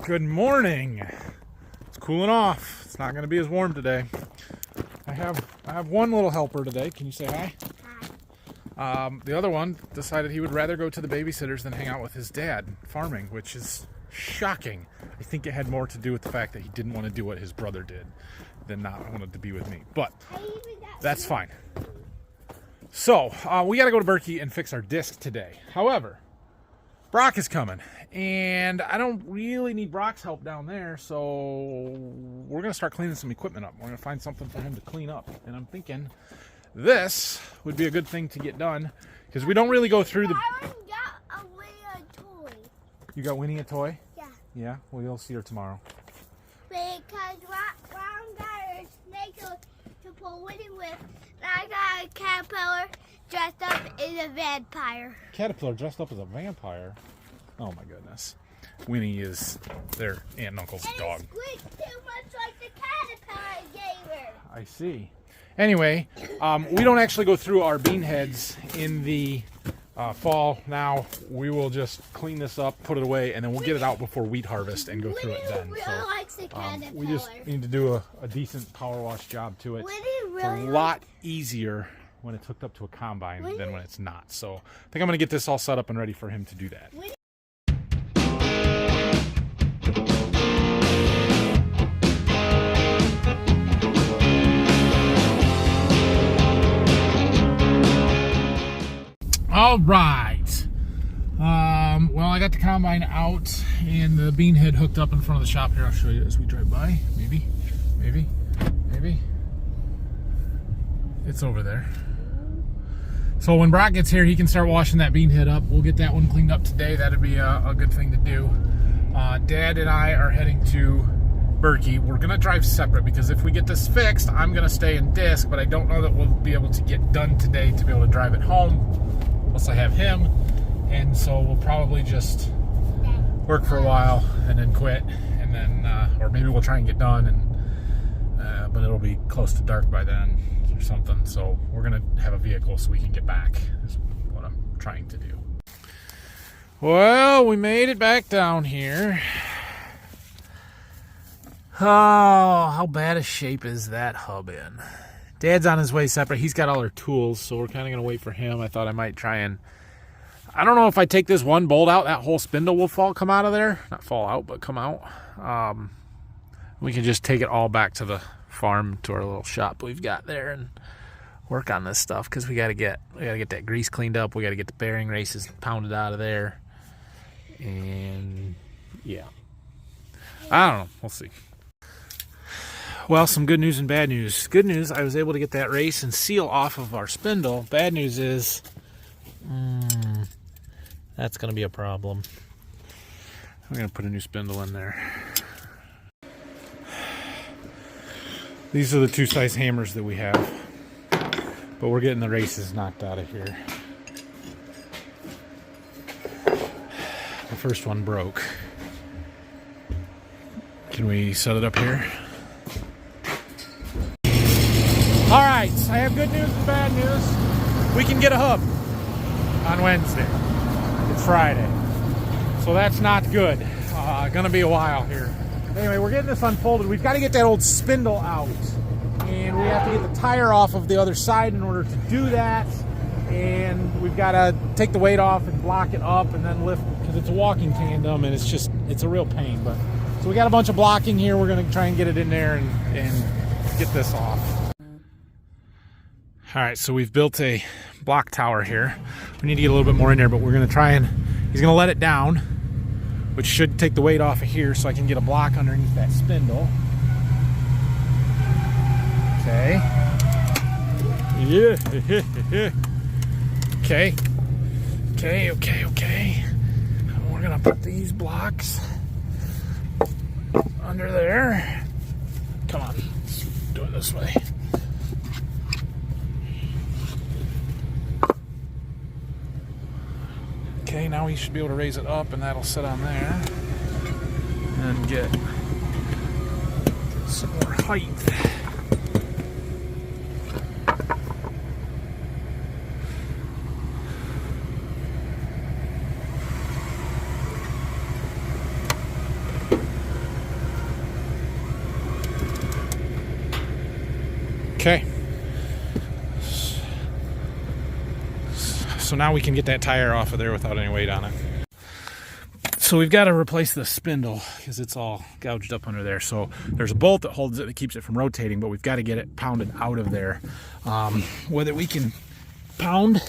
Good morning. It's cooling off. It's not going to be as warm today. I have one little helper today. Can you say hi? Hi. The other one decided he would rather go to the babysitters than hang out with his dad farming, which is shocking. I think it had more to do with the fact that he didn't want to do what his brother did than not wanted to be with me. But that's fine. So we got to go to Berkey and fix our disc today. However, Brock is coming, and I don't really need Brock's help down there, so we're going to start cleaning some equipment up. We're going to find something for him to clean up, and I'm thinking this would be a good thing to get done, because we don't really go through the... I got Winnie a toy. You got Winnie a toy? Yeah. Yeah? Well, you'll see her tomorrow. Because Ron got a snake to pull Winnie with, and I got a caterpillar dressed up as a vampire. Caterpillar dressed up as a vampire? Oh my goodness. Winnie is their aunt and uncle's dog. It squeaked too much like the caterpillar I gave her. I see. Anyway, we don't actually go through our bean heads in the fall. Now we will just clean this up, put it away, and then we'll get it out before wheat harvest and go through it then. Really So likes the caterpillar. we just need to do a decent power wash job to it. Winnie It's really a lot easier when it's hooked up to a combine than when it's not. So I think I'm going to get this all set up and ready for him to do that. All right. Well, I got the combine out and the bean head hooked up in front of the shop here. I'll show you as we drive by. Maybe. It's over there. So when Brock gets here, he can start washing that bean head up. We'll get that one cleaned up today. That'd be a good thing to do. Dad and I are heading to Berkey. We're gonna drive separate because if we get this fixed, I'm gonna stay in disc, but I don't know that we'll be able to get done today to be able to drive it home. Plus I have him, and so we'll probably just work for a while and then quit, and then or maybe we'll try and get done, and but it'll be close to dark by then or something. So we're gonna have a vehicle so we can get back is what I'm trying to do. Well, we made it back down here. Oh, how bad a shape is that hub in? Dad's on his way separate. He's got all our tools, so we're kind of going to wait for him. I thought I might try and... I don't know if I take this one bolt out, that whole spindle will come out of there. Not fall out, but come out. We can just take it all back to the farm, to our little shop we've got there, and work on this stuff, because we got to get that grease cleaned up. We got to get the bearing races pounded out of there. And, yeah. I don't know. We'll see. Well, some good news and bad news. Good news, I was able to get that race and seal off of our spindle. Bad news is, that's going to be a problem. I'm going to put a new spindle in there. These are the 2-size hammers that we have, but we're getting the races knocked out of here. The first one broke. Can we set it up here? All right, I have good news and bad news. We can get a hub on Wednesday. It's Friday, so that's not good. Gonna be a while here. Anyway, we're getting this unfolded. We've got to get that old spindle out, and we have to get the tire off of the other side in order to do that. And we've got to take the weight off and block it up and then lift, because it's a walking tandem, and it's a real pain. But so we got a bunch of blocking here. We're gonna try and get it in there and get this off. All right, so we've built a block tower here. We need to get a little bit more in there, but we're gonna try and, he's gonna let it down, which should take the weight off of here so I can get a block underneath that spindle. Okay. Yeah. Okay. We're gonna put these blocks under there. Come on, let's do it this way. Okay, now we should be able to raise it up, and that'll sit on there and get some more height. Okay. So now we can get that tire off of there without any weight on it. So we've got to replace the spindle because it's all gouged up under there. So there's a bolt that holds it, that keeps it from rotating, but we've got to get it pounded out of there. Whether we can pound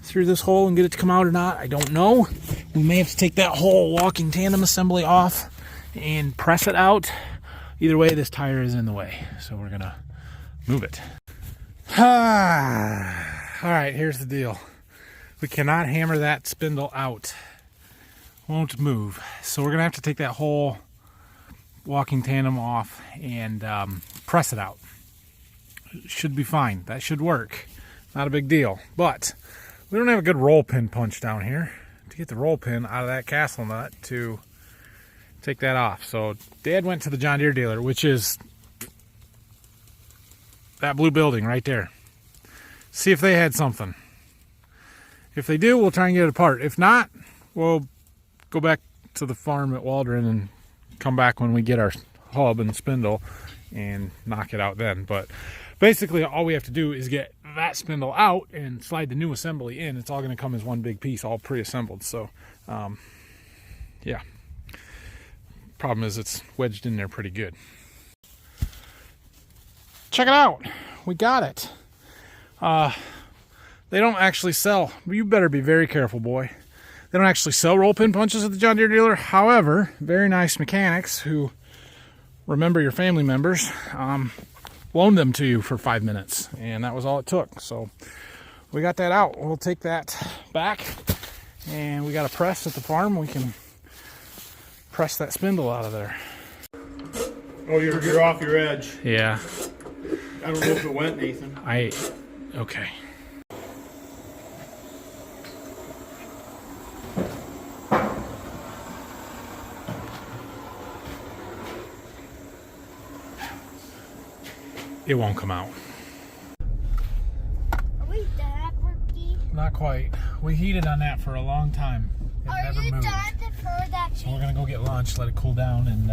through this hole and get it to come out or not, I don't know. We may have to take that whole walking tandem assembly off and press it out. Either way, this tire is in the way, so we're gonna move it. All right, here's the deal. We cannot hammer that spindle out. Won't move. So we're gonna have to take that whole walking tandem off and press it out. It should be fine. That should work. Not a big deal. But we don't have a good roll pin punch down here to get the roll pin out of that castle nut to take that off. So Dad went to the John Deere dealer, which is that blue building right there. See if they had something. If they do, we'll try and get it apart. If not, we'll go back to the farm at Waldron and come back when we get our hub and spindle and knock it out then. But basically all we have to do is get that spindle out and slide the new assembly in. It's all going to come as one big piece, all pre-assembled. So yeah, problem is it's wedged in there pretty good. Check it out, we got it. They don't actually sell, you better be very careful, boy. They don't actually sell roll pin punches at the John Deere dealer. However, very nice mechanics who remember your family members loaned them to you for 5 minutes, and that was all it took. So we got that out. We'll take that back, and we got a press at the farm. We can press that spindle out of there. Oh, you're off your edge. Yeah. I don't know if it went, Nathan. Okay. It won't come out. Are we done, Rookie? Not quite. We heated on that for a long time. It Are never you moved. done for that? So we're gonna go get lunch, let it cool down, and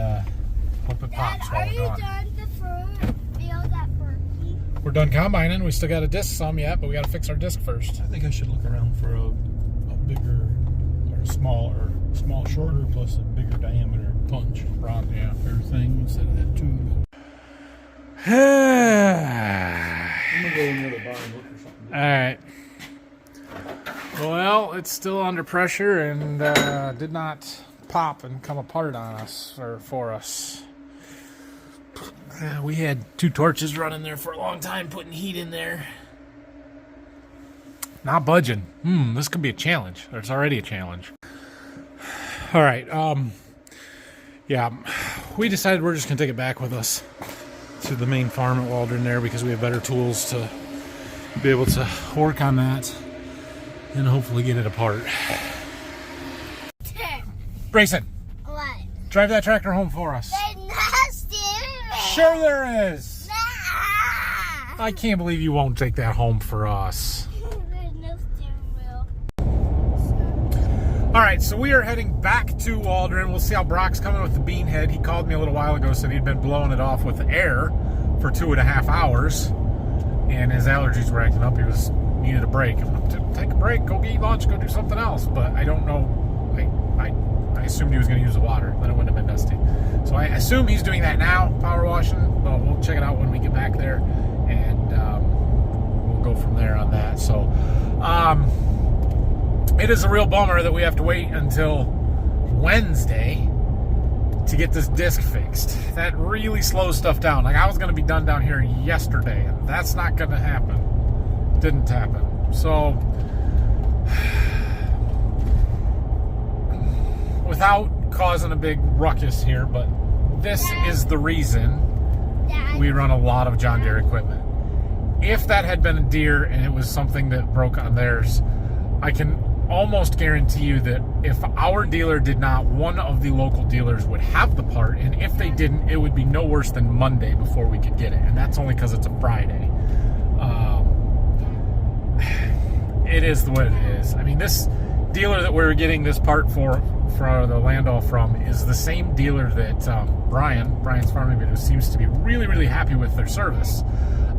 hope it Dad, pops while are we're you gone. done to feel that Rookie? We're done combining. We still got to disc some yet, but we got to fix our disc first. I think I should look around for a bigger or small, shorter plus a bigger diameter punch Rod, yeah. or thing instead of that tube. All I'm gonna go in the other bar and look for something. right. Well, it's still under pressure and did not pop and come apart on us or for us. We had 2 torches running there for a long time, putting heat in there. Not budging. This could be a challenge. Or it's already a challenge. All right. Yeah, we decided we're just gonna take it back with us to the main farm at Waldron there because we have better tools to be able to work on that and hopefully get it apart. Grayson, What? drive that tractor home for us. There's not steering wheel. Sure there is. Nah. I can't believe you won't take that home for us. There's no steering wheel. All right, so we are heading back to Waldron. We'll see how Brock's coming with the bean head. He called me a little while ago, said he'd been blowing it off with air for 2.5 hours, and his allergies were acting up. He needed a break. I'm like, take a break, go eat lunch, go do something else. But I don't know. I assumed he was going to use the water, then it wouldn't have been dusty. So I assume he's doing that now, power washing. But we'll check it out when we get back there, and we'll go from there on that. So it is a real bummer that we have to wait until Wednesday to get this disc fixed. That really slows stuff down. Like, I was going to be done down here yesterday, and that's not going to happen. Didn't happen. So without causing a big ruckus here, but this is the reason we run a lot of John Deere equipment. If that had been a Deere and it was something that broke on theirs, I can almost guarantee you that if our dealer did not, one of the local dealers would have the part, and if they didn't, it would be no worse than Monday before we could get it, and that's only because it's a Friday. It is what it is. I mean, this dealer that we're getting this part for the Landau from is the same dealer that Brian's Farm Video seems to be really, really happy with their service.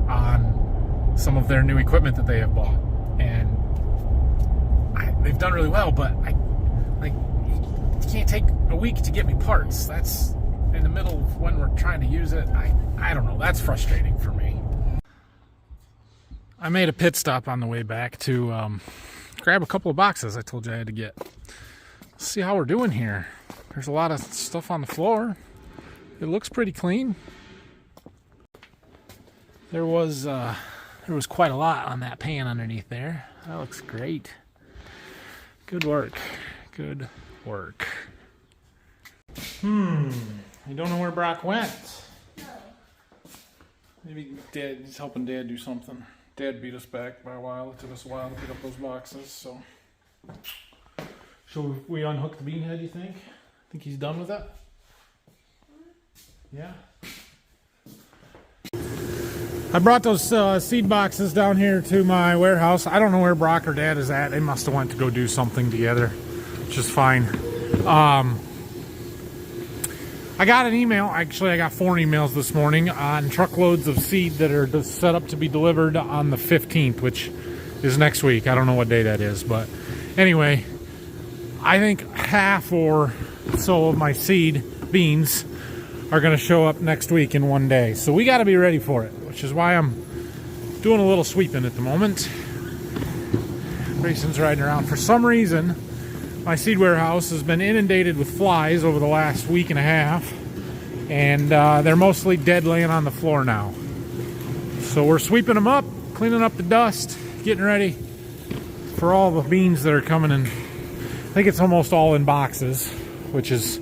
on some of their new equipment that they have bought, and they've done really well. But you can't take a week to get me parts. That's in the middle of when we're trying to use it. I don't know. That's frustrating for me. I made a pit stop on the way back to grab a couple of boxes I told you I had to get. Let's see how we're doing here. There's a lot of stuff on the floor. It looks pretty clean. There was quite a lot on that pan underneath there. That looks great. Good work. Good work. You don't know where Brock went? No. Maybe he's helping Dad do something. Dad beat us back by a while. It took us a while to pick up those boxes, so. Shall we unhook the bean head, you think? Think he's done with that? Yeah? I brought those seed boxes down here to my warehouse. I don't know where Brock or Dad is at. They must have went to go do something together, which is fine. I got an email. Actually, I got 4 emails this morning on truckloads of seed that are set up to be delivered on the 15th, which is next week. I don't know what day that is, but anyway, I think half or so of my seed beans are going to show up next week in one day. So we got to be ready for it, which is why I'm doing a little sweeping at the moment. Grayson's riding around. For some reason, my seed warehouse has been inundated with flies over the last week and a half, and they're mostly dead laying on the floor now. So we're sweeping them up, cleaning up the dust, getting ready for all the beans that are coming in. I think it's almost all in boxes, which is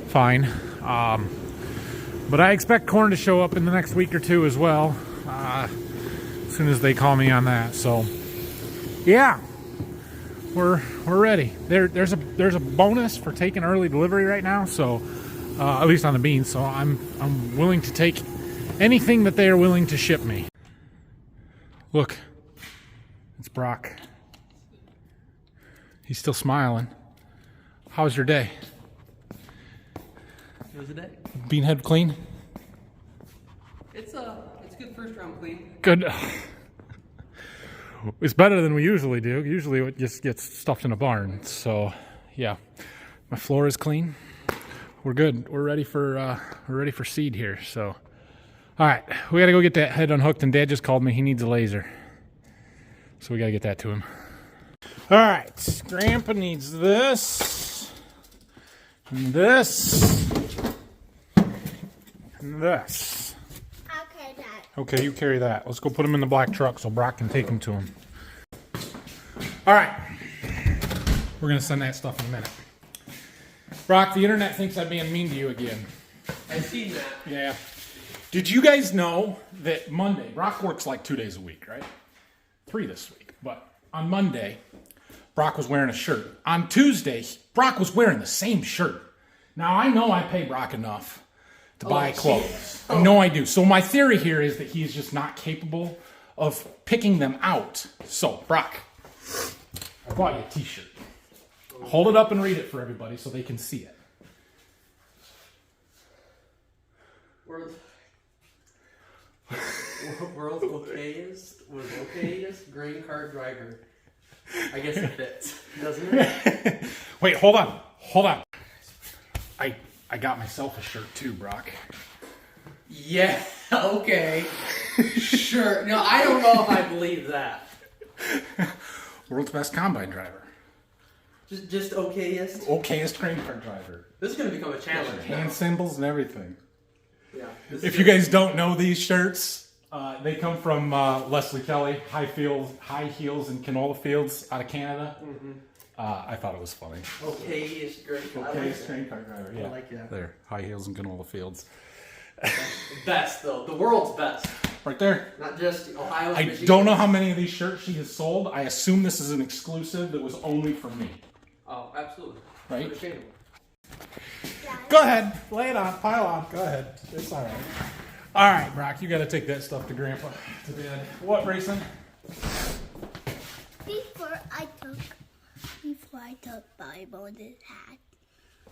fine. But I expect corn to show up in the next week or two as well, as soon as they call me on that. So yeah, we're ready. There's a bonus for taking early delivery right now, so at least on the beans. So I'm willing to take anything that they are willing to ship me. Look, it's Brock. He's still smiling. How's your day? It was a day. Bean head clean? It's good first round clean. Good. It's better than we usually do. Usually it just gets stuffed in a barn. So yeah, my floor is clean. We're good. We're ready for seed here. So all right, we got to go get that head unhooked. And Dad just called me. He needs a laser, so we got to get that to him. All right, Grandpa needs this, and this, and this. Okay, Dad. Okay, you carry that. Let's go put him in the black truck so Brock can take him to him. All right, we're gonna send that stuff in a minute. Brock, the internet thinks I'm being mean to you again. I've seen that. Yeah. Did you guys know that Monday, Brock works like 2 days a week, right? 3 this week, but on Monday, Brock was wearing a shirt. On Tuesday, Brock was wearing the same shirt. Now, I know I pay Brock enough to buy clothes. I know I do. So my theory here is that he's just not capable of picking them out. So, Brock, I bought you a t-shirt. Hold it up and read it for everybody so they can see it. World's okayest grain cart driver. I guess it fits, doesn't it? Wait, hold on. I got myself a shirt too, Brock. Yeah, okay. Sure. No, I don't know if I believe that. World's best combine driver. Just okayest? Okayest grain cart driver. This is going to become a challenge. Hand symbols and everything. Yeah. If you guys don't know these shirts, they come from Leslie Kelly, High Heels and Canola Fields out of Canada. Mm-hmm. I thought it was funny. Okayest grain cart. Okayest grain cart driver, yeah. I like that. There, High Heels and Canola Fields. Best, though. The world's best. Right there. Not just Ohio. I don't know how many of these shirts she has sold. I assume this is an exclusive that was only for me. Oh, absolutely. Right? Understandable. Go ahead. Lay it on. Pile on. Go ahead. It's all right. All right, Brock. You got to take that stuff to Grandpa to bed. What, Grayson? Before I took Bobby Bones' hat.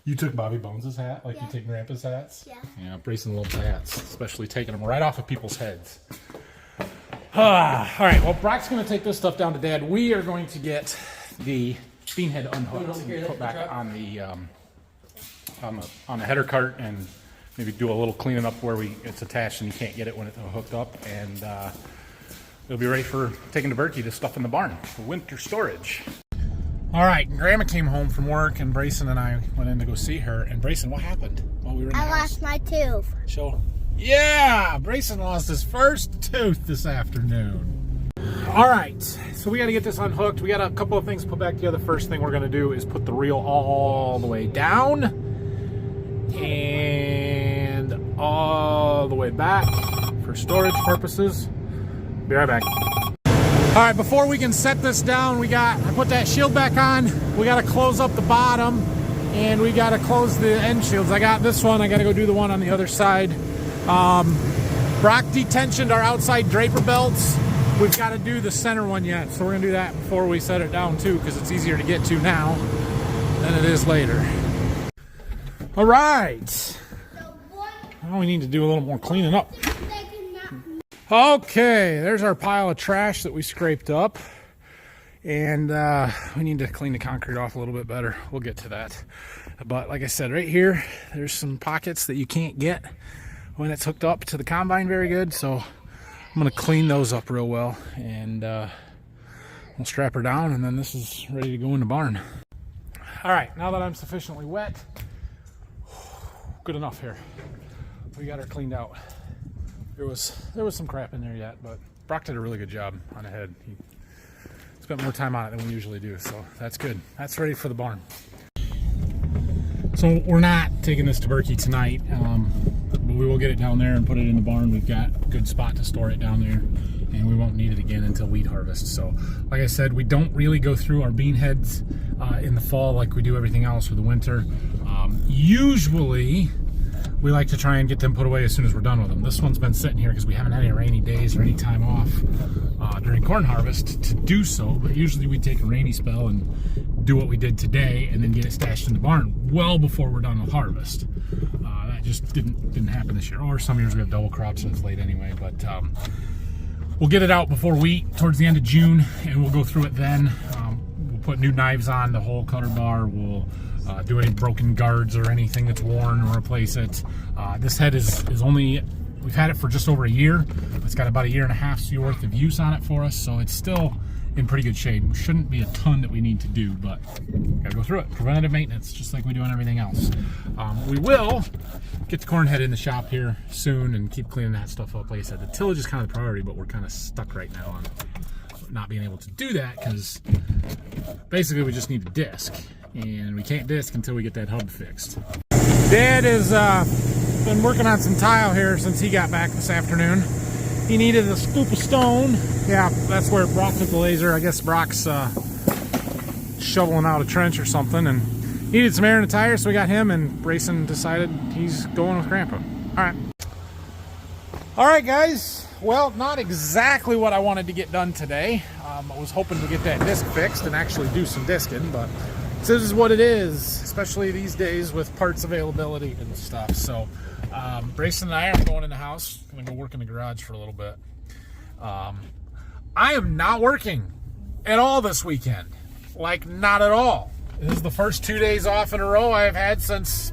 You took Bobby Bones' hat like Yeah. you take Grandpa's hats? Yeah. Yeah, Grayson loves hats, especially taking them right off of people's heads. All right, well, Brock's going to take this stuff down to Dad. We are going to get the bean head unhooked and put back on the header cart, and maybe do a little cleaning up where it's attached and you can't get it when it's hooked up, and it'll be ready for taking to Berkey to stuff in the barn for winter storage. All right, Grandma came home from work, and Brayson and I went in to go see her. And Brayson, what happened while we were in the house? I lost my tooth. Yeah, Brayson lost his first tooth this afternoon. All right, so we got to get this unhooked. We got a couple of things to put back together. First thing we're going to do is put the reel all the way down and all the way back for storage purposes. Be right back. All right, before we can set this down, I put that shield back on. We got to close up the bottom, and we got to close the end shields. I got this one. I got to go do the one on the other side. Brock detensioned our outside draper belts. We've got to do the center one yet, so we're going to do that before we set it down too, because it's easier to get to now than it is later. All right. Now we need to do a little more cleaning up. Okay, there's our pile of trash that we scraped up, and we need to clean the concrete off a little bit better. We'll get to that. But like I said, right here, there's some pockets that you can't get when it's hooked up to the combine very good, so I'm going to clean those up real well, and we'll strap her down, and then this is ready to go in the barn. All right, now that I'm sufficiently wet, good enough here. We got her cleaned out. There was some crap in there yet, but Brock did a really good job on the head. He spent more time on it than we usually do, so that's good. That's ready for the barn. So we're not taking this to Berkey tonight, but we will get it down there and put it in the barn. We've got a good spot to store it down there, and we won't need it again until wheat harvest. So like I said, we don't really go through our bean heads in the fall like we do everything else for the winter. Usually we like to try and get them put away as soon as we're done with them. This one's been sitting here because we haven't had any rainy days or any time off during corn harvest to do so, but usually we take a rainy spell and do what we did today and then get it stashed in the barn well before we're done with harvest. That just didn't happen this year. Or some years we have double crops and it's late anyway, but we'll get it out before wheat towards the end of June, and we'll go through it then. We'll put new knives on the whole cutter bar. We'll do any broken guards or anything that's worn and replace it. This head is only, we've had it for just over a year. It's got about a year and a half's worth of use on it for us, so it's still in pretty good shape. Shouldn't be a ton that we need to do, but gotta go through it. Preventative maintenance, just like we do on everything else. We will get the corn head in the shop here soon and keep cleaning that stuff up. Like I said, the tillage is kind of the priority, but we're kind of stuck right now on not being able to do that because basically we just need a disc, and we can't disc until we get that hub fixed. Dad has been working on some tile here since he got back this afternoon. He needed a scoop of stone. Yeah, that's where Brock took the laser. I guess Brock's shoveling out a trench or something and needed some air in the tire, so we got him, and Brayson decided he's going with Grandpa. All right, guys. Well, not exactly what I wanted to get done today. I was hoping to get that disc fixed and actually do some discing, but this is what it is, especially these days with parts availability and stuff. So Brayson and I are going in the house. I'm gonna go work in the garage for a little bit. I am not working at all this weekend. Like, not at all. This is the first 2 days off in a row I have had since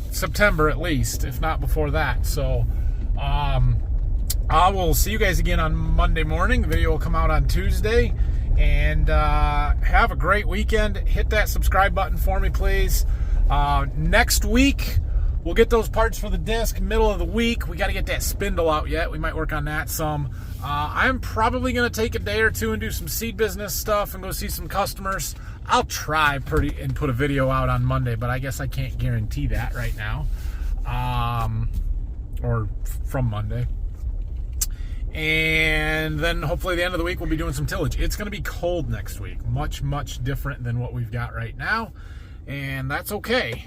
September at least, if not before that. So I will see you guys again on Monday morning. The video will come out on Tuesday. And have a great weekend. Hit that subscribe button for me, please. Next week, we'll get those parts for the disc. Middle of the week, we got to get that spindle out yet. We might work on that some. I'm probably going to take a day or two and do some seed business stuff and go see some customers. I'll try and put a video out on Monday, but I guess I can't guarantee that right now. Or from Monday. And then hopefully the end of the week we'll be doing some tillage. It's going to be cold next week. Much, much different than what we've got right now. And that's okay.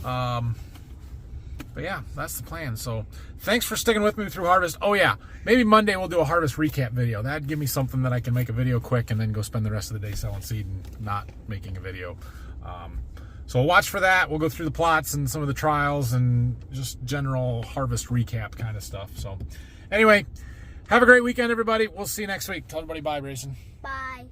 But yeah, that's the plan. So thanks for sticking with me through harvest. Oh yeah, maybe Monday we'll do a harvest recap video. That'd give me something that I can make a video quick and then go spend the rest of the day selling seed and not making a video. So watch for that. We'll go through the plots and some of the trials and just general harvest recap kind of stuff. So anyway, Have a great weekend, everybody. We'll see you next week. Tell everybody bye, Grayson. Bye.